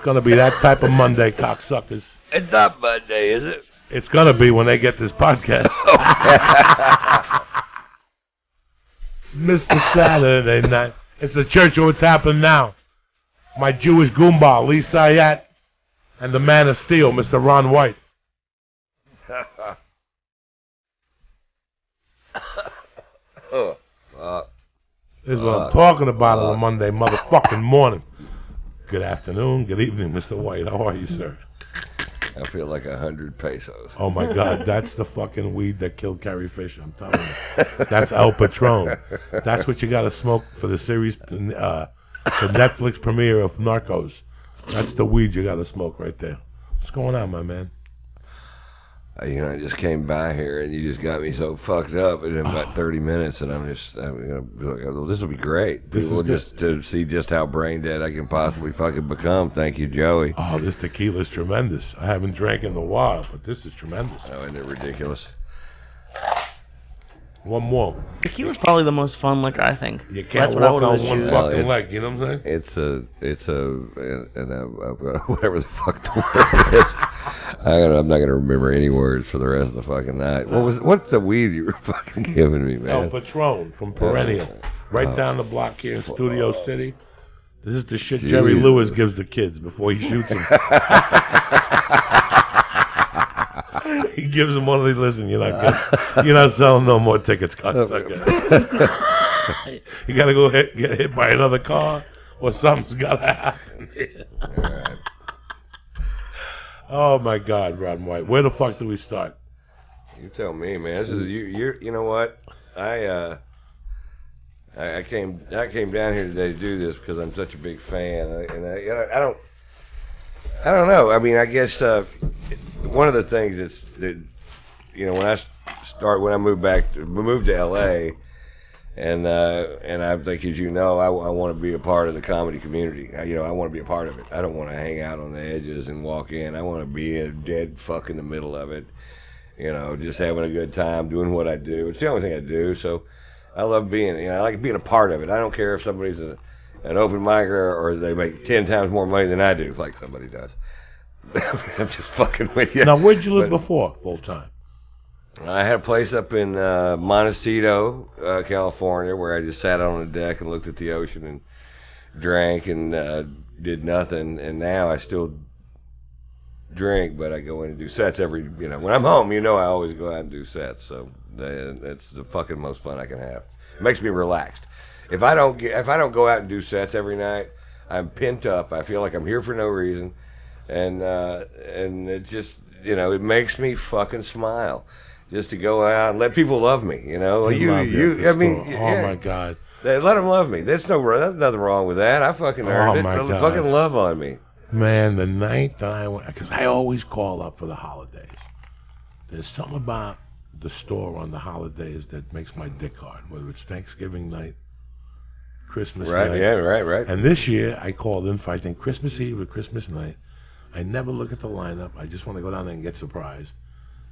gonna be that type of Monday, cocksuckers. It's not Monday, is it? It's gonna be when they get this podcast. Mr. Saturday Night. It's the Church of What's Happening Now. My Jewish Goomba, Lee Syatt, and the Man of Steel, Mr. Ron White. This is what I'm talking about on a Monday motherfucking morning. Good afternoon, good evening, Mr. White. How are you, sir? I feel like 100 pesos. Oh my God, that's the fucking weed that killed Carrie Fisher. I'm telling you, that's El Patron. That's what you got to smoke for the series, the Netflix premiere of Narcos. That's the weed you got to smoke right there. What's going on, my man? I just came by here and you just got me so fucked up in about 30 minutes, and I'm gonna be like, well, this will be great. People just to see just how brain dead I can possibly fucking become. Thank you, Joey. Oh, this tequila's tremendous. I haven't drank in a while, but this is tremendous. Oh, isn't it ridiculous? One more. Tequila's probably the most fun liquor, I think. You can't walk on one fucking leg, you know what I'm saying? I've got whatever the fuck the word is. I'm not gonna remember any words for the rest of the fucking night. What's the weed you were fucking giving me, man? El Patron from Perennial, right down the block here in Studio City. This is the shit Jerry Lewis gives the kids before he shoots them. He gives them one of these. Listen, you're not selling no more tickets, cocksucker. You gotta go get hit by another car, or something's gotta happen. All right. Oh my God, Ron White. Where the fuck do we start? You tell me, man. This is you know what? I came down here today to do this because I'm such a big fan, and I don't know. I mean, I guess one of the things that when I moved to LA, and I think, as you know, I want to be a part of the comedy community. I want to be a part of it. I don't want to hang out on the edges and walk in. I want to be a dead fuck in the middle of it. Just having a good time, doing what I do. It's the only thing I do, so I love being. I like being a part of it. I don't care if somebody's an open micer or they make 10 times more money than I do, like somebody does. I'm just fucking with you. Now, where'd you live before, full time? I had a place up in Montecito, California, where I just sat on a deck and looked at the ocean and drank and did nothing. And now I still drink, but I go in and do sets when I'm home, I always go out and do sets. So it's the fucking most fun I can have. It makes me relaxed. If I don't go out and do sets every night, I'm pent up. I feel like I'm here for no reason, and it just it makes me fucking smile. Just to go out and let people love me, Oh my God. Let them love me. There's nothing wrong with that. I fucking earned it. God. Fucking love on me. Man, the night that I went, because I always call up for the holidays. There's something about the store on the holidays that makes my dick hard, whether it's Thanksgiving night, Christmas night. Right, yeah, right. And this year, I called in for, I think, Christmas Eve or Christmas night. I never look at the lineup. I just want to go down there and get surprised.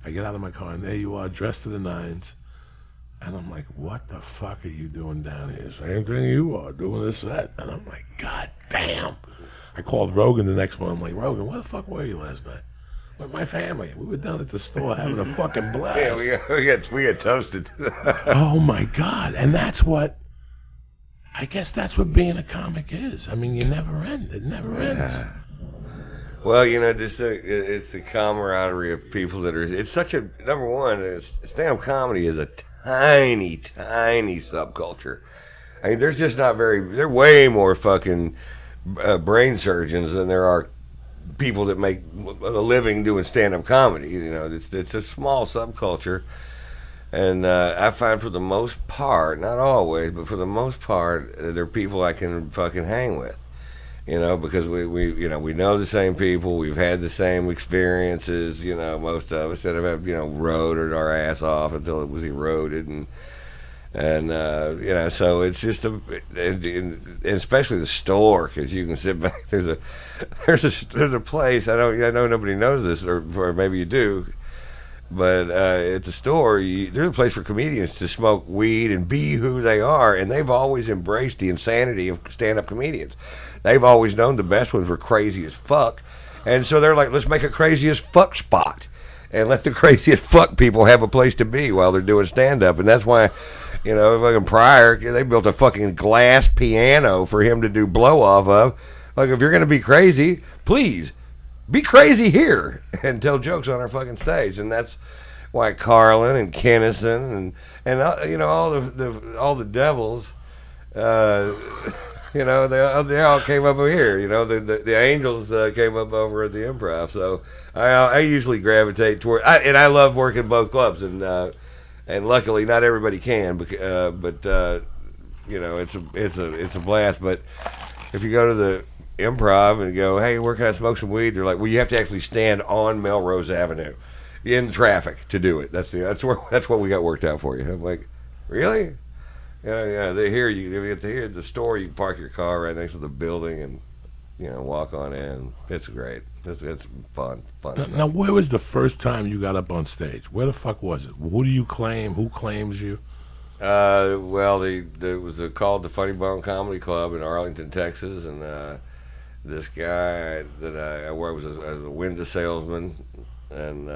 I get out of my car, and there you are, dressed to the nines. And I'm like, what the fuck are you doing down here? Same thing you are, doing a set. And I'm like, God damn. I called Rogan the next one. I'm like, Rogan, where the fuck were you last night? With my family. We were down at the store having a fucking blast. Yeah, we got toasted. Oh, my God. And I guess that's what being a comic is. I mean, you never end. It never ends. Well, it's the camaraderie of people that are. It's such a number one. Stand-up comedy is a tiny, tiny subculture. I mean, there's just not very. There are way more fucking brain surgeons than there are people that make a living doing stand-up comedy. It's a small subculture, and I find for the most part, not always, but for the most part, there are people I can fucking hang with. Because we know the same people, we've had the same experiences, most of us that have, rode our ass off until it was eroded, and so it's just and especially the store, because you can sit back. There's a place, I know nobody knows this, or maybe you do, But at the store, there's a place for comedians to smoke weed and be who they are, and they've always embraced the insanity of stand-up comedians. They've always known the best ones were crazy as fuck, and so they're like, let's make a crazy as fuck spot and let the crazy as fuck people have a place to be while they're doing stand-up. And that's why, you know, fucking Pryor, they built a fucking glass piano for him to do blow-off of. Like, if you're going to be crazy, please be crazy here and tell jokes on our fucking stage. And that's why Carlin and Kennison and you know, all the devils, you know, they all came up over here. You know, the Angels came up over at the Improv. So I usually gravitate toward, and I love working both clubs, and luckily not everybody can, but you know, it's a blast. But if you go to the Improv and go, hey, where can I smoke some weed? They're like, well, you have to actually stand on Melrose Avenue in traffic to do it. That's what we got worked out for you. I'm like, really? Yeah. They hear you get to hear the store. You can park your car right next to the building and, you know, walk on in. It's great. It's fun. Now, where was the first time you got up on stage? Where the fuck was it? Who do you claim? Who claims you? Well, it was called the Funny Bone Comedy Club in Arlington, Texas, and this guy that I worked was a window salesman, and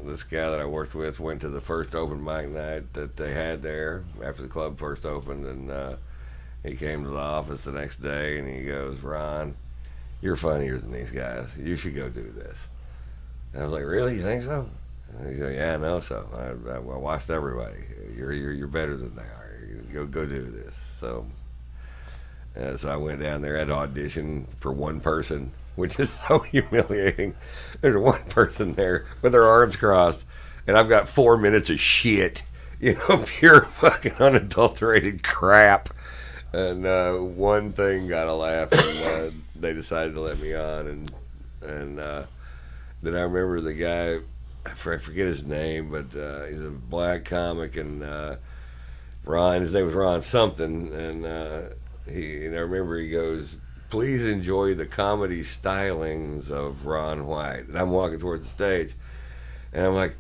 this guy that I worked with went to the first open mic night that they had there after the club first opened, and he came to the office the next day and he goes, Ron, you're funnier than these guys. You should go do this. And I was like, really? You think so? And he said, yeah, I know so. I watched everybody. You're better than they are. Go do this. So I went down there, had to audition for one person, which is so humiliating. There's one person there with their arms crossed, and I've got 4 minutes of shit, you know, pure fucking unadulterated crap. And one thing got a laugh, and they decided to let me on. And then I remember the guy, I forget his name, but he's a black comic, and his name was Ron something, and I remember he goes, please enjoy the comedy stylings of Ron White. And I'm walking towards the stage, and I'm like,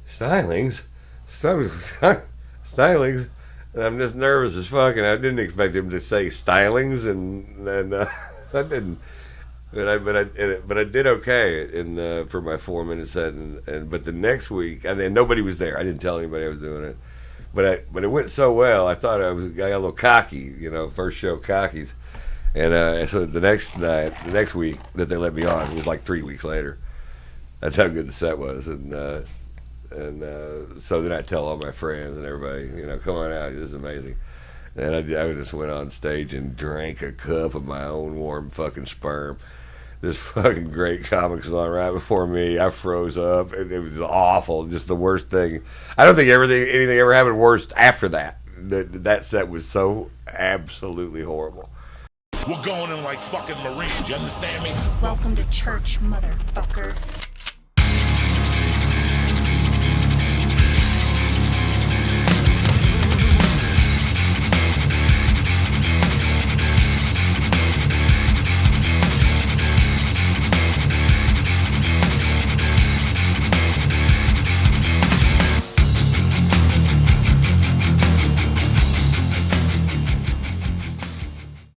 stylings? Stylings? And I'm just nervous as fuck, and I didn't expect him to say stylings, and I didn't. But I did okay for my 4 minute set, but the next week, and nobody was there. I didn't tell anybody I was doing it, but it went so well. I thought I got a little cocky, you know, first show cockies, and so the next week that they let me on, it was like 3 weeks later. That's how good the set was, and so then I tell all my friends and everybody, you know, come on out, this is amazing. And I just went on stage and drank a cup of my own warm fucking sperm. This fucking great comic was on right before me. I froze up, and it was awful, just the worst thing. I don't think anything ever happened worse after that. That set was so absolutely horrible. We're going in like fucking Marines, you understand me? Welcome to church, motherfucker.